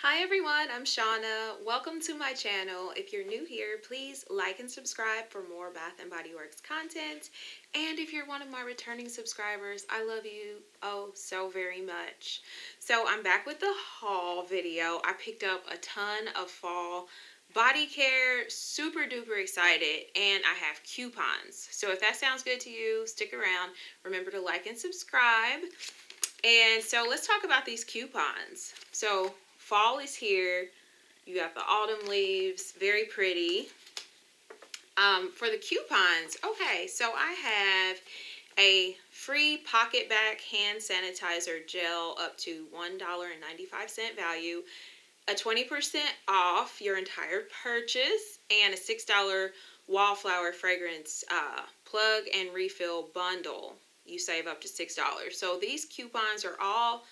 Hi everyone, I'm Shauna. Welcome to my channel. If you're new here, please like and subscribe for more Bath & Body Works content. And if you're one of my returning subscribers, I love you oh so very much. So I'm back with the haul video. I picked up a ton of fall body care, super duper excited, and I have coupons. So if that sounds good to you, stick around. Remember to like and subscribe. And so let's talk about these coupons. So fall is here. You got the autumn leaves, very pretty. For the coupons, okay, so I have a free pocket back hand sanitizer gel up to $1.95 value, a 20% off your entire purchase, and a $6 wallflower fragrance plug and refill bundle. You save up to $6. So these coupons are all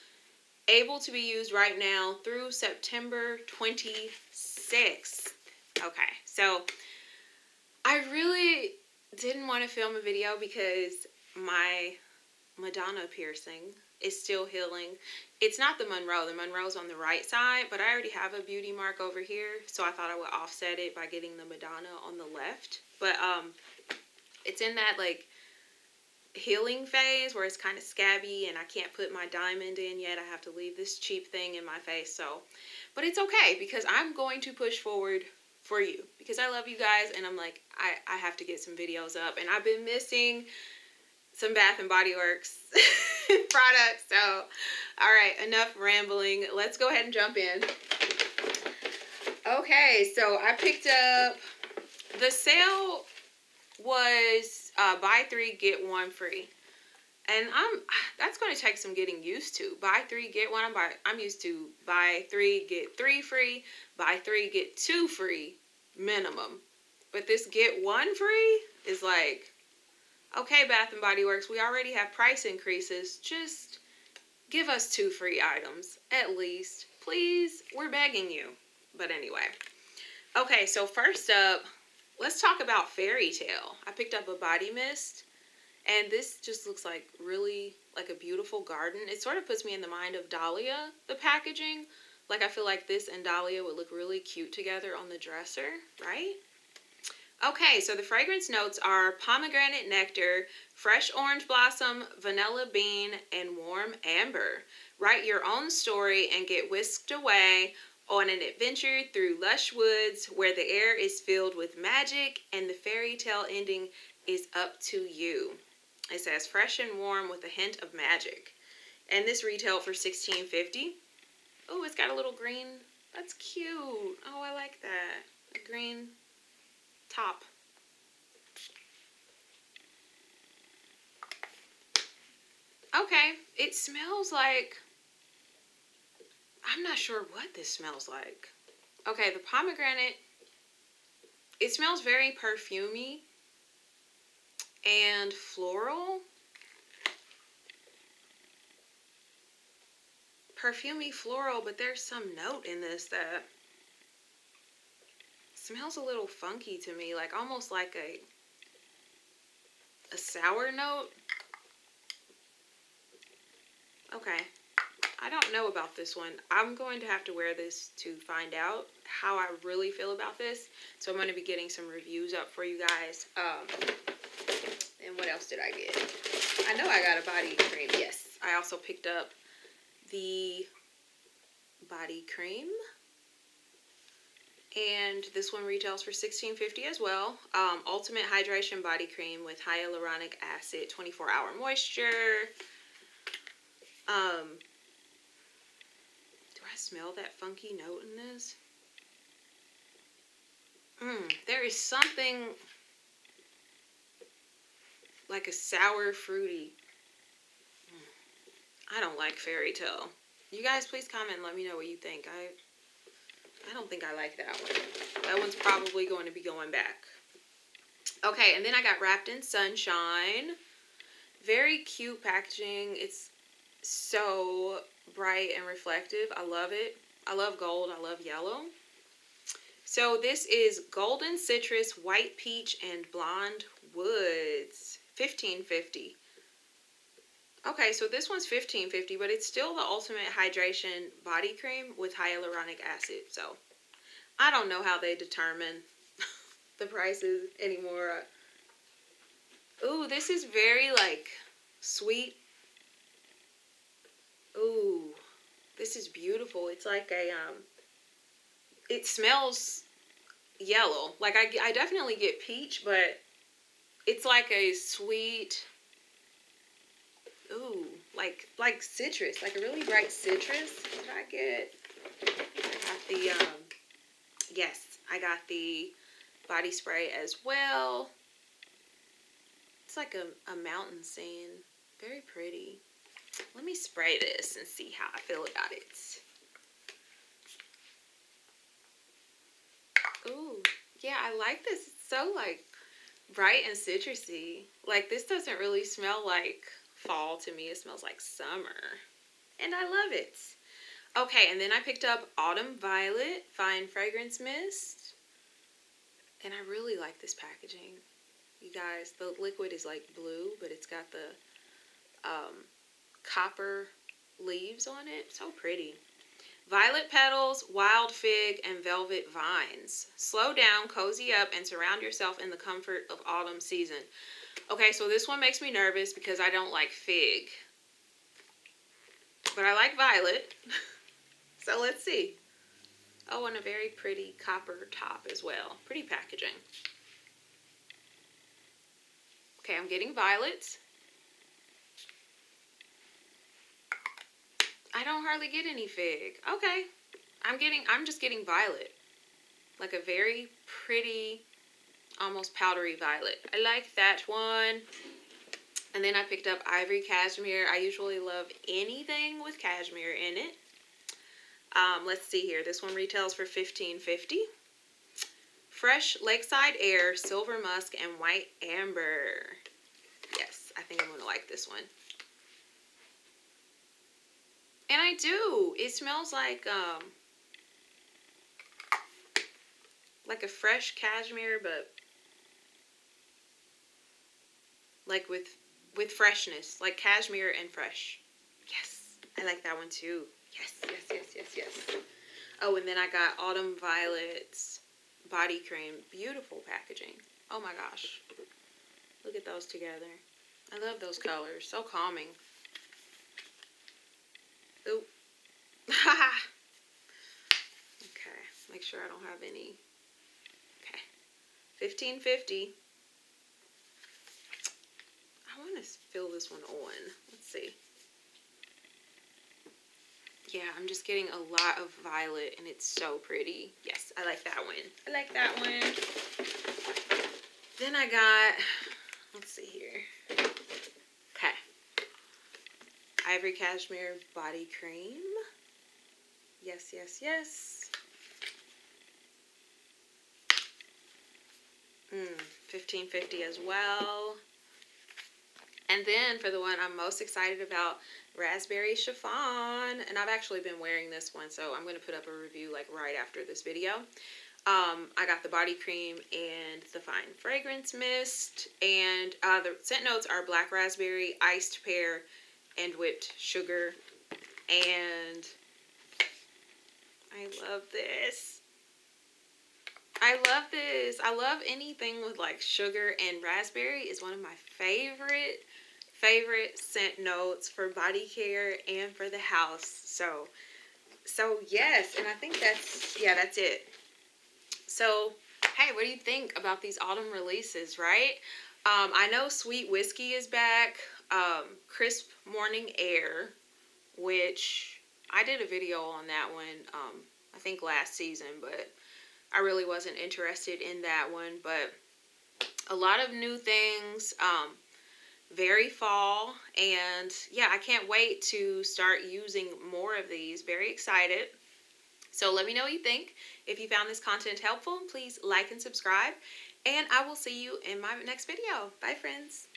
able to be used right now through September 26th. Okay, so I really didn't want to film a video because my Madonna piercing is still healing. It's not the Monroe. The Monroe's on the right side, but I already have a beauty mark over here, so I thought I would offset it by getting the Madonna on the left. But it's in that like healing phase where it's kind of scabby and I can't put my diamond in yet. I have to leave this cheap thing in my face. So, but it's okay because I'm going to push forward for you because I love you guys, and I'm like, I have to get some videos up, and I've been missing some Bath and Body Works products. So, all right, enough rambling. Let's go ahead and jump in. Okay, so I picked up, the sale was buy three get one free, and that's going to take some getting used to. Buy three get one. I'm used to buy three get three free, buy three get two free minimum, but this get one free is like, okay, Bath and Body Works, we already have price increases, just give us two free items at least, please. We're begging you. But anyway, okay, so first up, let's talk about Fairytale. I picked up a body mist, and this just looks like really like a beautiful garden. It sort of puts me in the mind of Dahlia, the packaging. Like, I feel like this and Dahlia would look really cute together on the dresser, right? Okay, so the fragrance notes are pomegranate nectar, fresh orange blossom, vanilla bean, and warm amber. Write your own story and get whisked away on an adventure through lush woods where the air is filled with magic and the fairy tale ending is up to you. It says fresh and warm with a hint of magic. And this retailed for $16.50. Oh, it's got a little green. That's cute. Oh, I like that. A green top. Okay, it smells like, I'm not sure what this smells like. Okay, the pomegranate, it smells very perfumey and floral. Perfumey floral, but there's some note in this that smells a little funky to me, like almost like a sour note. Okay, I don't know about this one. I'm going to have to wear this to find out how I really feel about this. So I'm going to be getting some reviews up for you guys. And what else did I get? I know I got a body cream. Yes, I also picked up the body cream. And this one retails for $16.50 as well. Ultimate Hydration Body Cream with Hyaluronic Acid, 24-hour moisture. Do I smell that funky note in this? There is something like a sour fruity. I don't like Fairytale. You guys please comment and let me know what you think. I don't think I like that one. That one's probably going to be going back. Okay, and then I got Wrapped in Sunshine. Very cute packaging. It's so bright and reflective. I love it. I love gold. I love yellow. So this is Golden Citrus, White Peach, and Blonde Woods. $15.50. Okay, so this one's $15.50, but it's still the Ultimate Hydration Body Cream with hyaluronic acid. So I don't know how they determine the prices anymore. Ooh, this is very like sweet. Ooh, this is beautiful. It's like a it smells yellow. Like I definitely get peach, but it's like a sweet. Ooh, like citrus, like a really bright citrus. Did I get? I got the yes, I got the body spray as well. It's like a mountain scene. Very pretty. Let me spray this and see how I feel about it. Ooh, yeah, I like this. It's so like bright and citrusy. Like this doesn't really smell like fall to me. It smells like summer. And I love it. Okay, and then I picked up Autumn Violet Fine Fragrance Mist. And I really like this packaging. You guys, the liquid is like blue, but it's got the copper leaves on it. So pretty. Violet petals, wild fig, and velvet vines. Slow down, cozy up, and surround yourself in the comfort of autumn season. Okay, so this one makes me nervous because I don't like fig. But I like violet. So let's see. Oh, and a very pretty copper top as well. Pretty packaging. Okay, I'm getting violets. I don't hardly get any fig. Okay. I'm just getting violet. Like a very pretty, almost powdery violet. I like that one. And then I picked up Ivory Cashmere. I usually love anything with cashmere in it. Let's see here. This one retails for $15.50. Fresh Lakeside Air, Silver Musk, and White Amber. Yes, I think I'm going to like this one. And I do. It smells like a fresh cashmere, but like with freshness, like cashmere and fresh. Yes, I like that one too. Yes, yes, yes, yes, yes. Oh, and then I got Autumn Violets body cream. Beautiful packaging. Oh my gosh. Look at those together. I love those colors. So calming. Ooh. Okay. Make sure I don't have any. Okay. $15.50. I want to fill this one on. Let's see. Yeah, I'm just getting a lot of violet, and it's so pretty. Yes, I like that one. I like that one. Then I got, let's see here. Okay. Ivory Cashmere Body Cream. Yes, yes, yes. $15.50 as well. And then for the one I'm most excited about, Raspberry Chiffon. And I've actually been wearing this one, so I'm going to put up a review like right after this video. I got the body cream and the fine fragrance mist. And the scent notes are black raspberry, iced pear, and whipped sugar. And I love this. I love this. I love anything with like sugar, and raspberry is one of my favorite scent notes for body care and for the house. So yes, and I think that's it. So, hey, what do you think about these autumn releases, right? I know Sweet Whiskey is back. Crisp Morning Air, which I did a video on that one, I think last season, but I really wasn't interested in that one. But a lot of new things, very fall, and yeah, I can't wait to start using more of these. Very excited. So let me know what you think. If you found this content helpful, please like and subscribe, and I will see you in my next video. Bye, friends.